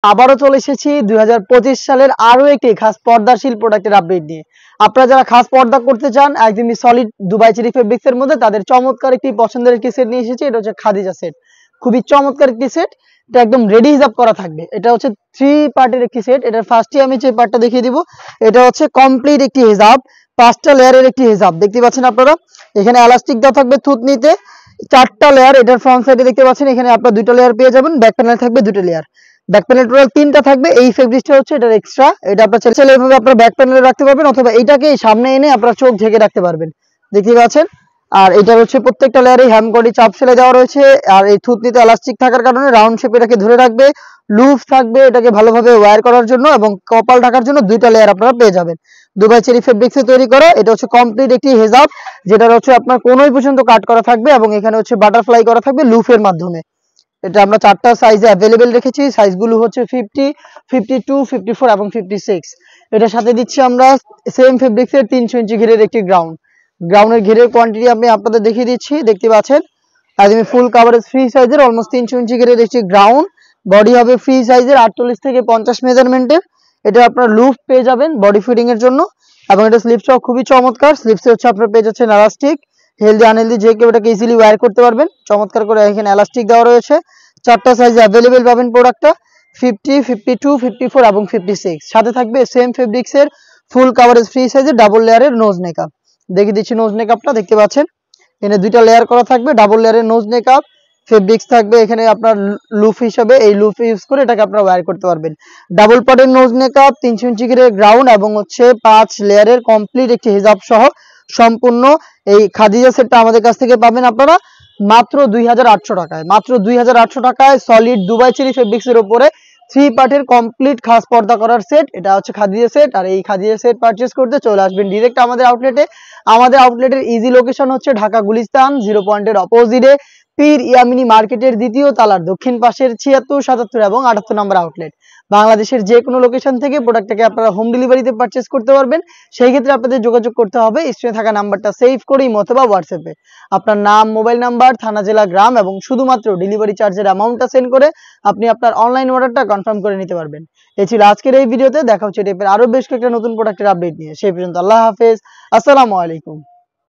আবারও চলে এসেছি 2025 সালের আরো একটি খাস পর্দাশীল প্রোডাক্টের আপডেট নিয়ে। আপনারা যারা খাস পর্দা করতে চান একদমই সলিড দুবাই চেরি ফেব্রিক্স এর মধ্যে, তাদের চমৎকার একটি পছন্দের একটি সেট নিয়ে এসেছি। এটা হচ্ছে খাদিজা সেট, খুবই চমৎকার একটি সেট। এটা একদম রেডি হিসাব করা থাকবে। এটা হচ্ছে 3 পার্টের একটি সেট। এটার ফার্স্টে আমি যে পার্টটা দেখিয়ে দিব, এটা হচ্ছে কমপ্লিট একটি হিজাব, 5টা লেয়ারের একটি হিজাব। দেখতে পাচ্ছেন আপনারা, এখানে এলাস্টিক দেওয়া থাকবে থুতনিতে, 4টা লেয়ার। এটার ফ্রন্ট সাইডে দেখতে পাচ্ছেন এখানে আপনারা 2টা লেয়ার পেয়ে যাবেন, ব্যাক প্যানেল থাকবে 2টা লেয়ার। ব্যাক প্যানেল টোটাল 3টা থাকবে। এই ফেব্রিকটা হচ্ছে এটার এক্সট্রা, এটা আপনারা চাইলে এইভাবে আপনারা ব্যাক প্যানেলে রাখতে পারবেন, অথবা এইটাকে সামনে এনে আপনারা চোখ ঢেকে রাখতে পারবেন। দেখতে পাচ্ছেন। আর এটা হচ্ছে প্রত্যেকটা লেয়ারে হ্যামকড়ি চাপ সেলাই দেওয়া রয়েছে। আর এই থুতনিতে এলাস্টিক থাকার কারণে রাউন্ড শেপ এটাকে ধরে রাখবে, লুজ থাকবে এটাকে ভালোভাবে ওয়্যার করার জন্য, এবং কপাল ঢাকার জন্য 2টা লেয়ার আপনারা পেয়ে যাবেন। দুবাই চেরি ফেব্রিক্সে তৈরি করা এটা হচ্ছে কমপ্লিট একটি হিজাব, যেটা হচ্ছে আপনার কোনোই পর্যন্ত কাট করা থাকবে, এবং এখানে হচ্ছে বাটারফ্লাই করা থাকবে লুফের মাধ্যমে। এটা আমরা 4টা সাইজে অ্যাভেলেবেল রেখেছি। সাইজগুলো হচ্ছে 50, 52, 54 এবং 56। এটার সাথে দিচ্ছি আমরা সেম ফেব্রিক্সের 300 ইঞ্চি ঘিরের একটি গ্রাউন্ডের ঘিরের কোয়ান্টিটি আমি আপনাদের দেখিয়ে দিচ্ছি। দেখতে পাচ্ছেন একদমই ফুল কাভারেজ ফ্রি সাইজের অলমোস্ট 300 ইঞ্চি ঘিরের একটি গ্রাউন্ড। বডি হবে ফ্রি সাইজের 48 থেকে 50 মেজারমেন্টের। এটা আপনার লুফ পেয়ে যাবেন বডি ফিটিং এর জন্য, এবং এটা স্লিপসটাও খুবই চমৎকার। স্লিপসে হচ্ছে আপনার পেয়ে যাচ্ছেন এলাস্টিক, হেলদি আনহেলদি যে কেউ এটাকে ইজিলি ওয়্যার করতে পারবেন। চমৎকার করে এখানে এলাস্টিক দেওয়া রয়েছে। 4টা সাইজে অ্যাভেলেবেল পাবেন প্রোডাক্টটা, 50, 52, 54 এবং 56। সাথে থাকবে সেম ফেব্রিক্সের ফুল কাভারেজ ফ্রি সাইজের ডাবল লেয়ারের নোজ নেকআপ। দেখিয়ে দিচ্ছি নোজ নেকআপটা। দেখতে পাচ্ছেন এখানে 2টা লেয়ার করা থাকবে, ডাবল লেয়ারের নোজ নেকআপ। ফেব্রিক্স থাকবে এখানে আপনার লুফ হিসাবে, এই লুফ ইউজ করে এটাকে আপনারা ওয়্যার করতে পারবেন। ডাবল পার্টের নোজ নেকআপ, 300 ইঞ্চি ঘিরের গ্রাউন্ড, এবং হচ্ছে 5 লেয়ারের কমপ্লিট একটি হিজাব সহ সম্পূর্ণ এই খাদিজা সেটটা আমাদের কাছ থেকে পাবেন আপনারা মাত্র 2800 টাকায়। মাত্র 2800 টাকায় সলিড দুবাই চেরি ফেব্রিক্স এর উপরে 3 পার্টের কমপ্লিট খাস পর্দা করার সেট। এটা হচ্ছে খাদিজা সেট। আর এই খাদিজা সেট পারচেজ করতে চলে আসবেন ডিরেক্ট আমাদের আউটলেটে। আমাদের আউটলেটের ইজি লোকেশন হচ্ছে ঢাকা গুলিস্তান 0 পয়েন্টের অপোজিটে পীর ইয়ামিনী মার্কেটের 2য় তলার দক্ষিণ পাশের 76, 77 এবং 78 নম্বর আউটলেট। বাংলাদেশের যে কোনো লোকেশন থেকে প্রোডাক্টটাকে আপনারা হোম ডেলিভারিতে পারচেজ করতে পারবেন। সেই ক্ষেত্রে আপনাদের যোগাযোগ করতে হবে স্ক্রিনে থাকা নাম্বারটা সেভ করে অথবা হোয়াটসঅ্যাপে আপনার নাম, মোবাইল নাম্বার, থানা, জেলা, গ্রাম এবং শুধুমাত্র ডেলিভারি চার্জের অ্যামাউন্টটা সেন্ড করে আপনি আপনার অনলাইন অর্ডারটা কনফার্ম করে নিতে পারবেন। এই ছিল আজকের এই ভিডিওতে। দেখা হচ্ছে টাইপের আরো বেশ কয়েকটা নতুন প্রোডাক্টের আপডেট নিয়ে। সেই পর্যন্ত আল্লাহ হাফেজ, আসসালামু আলাইকুম।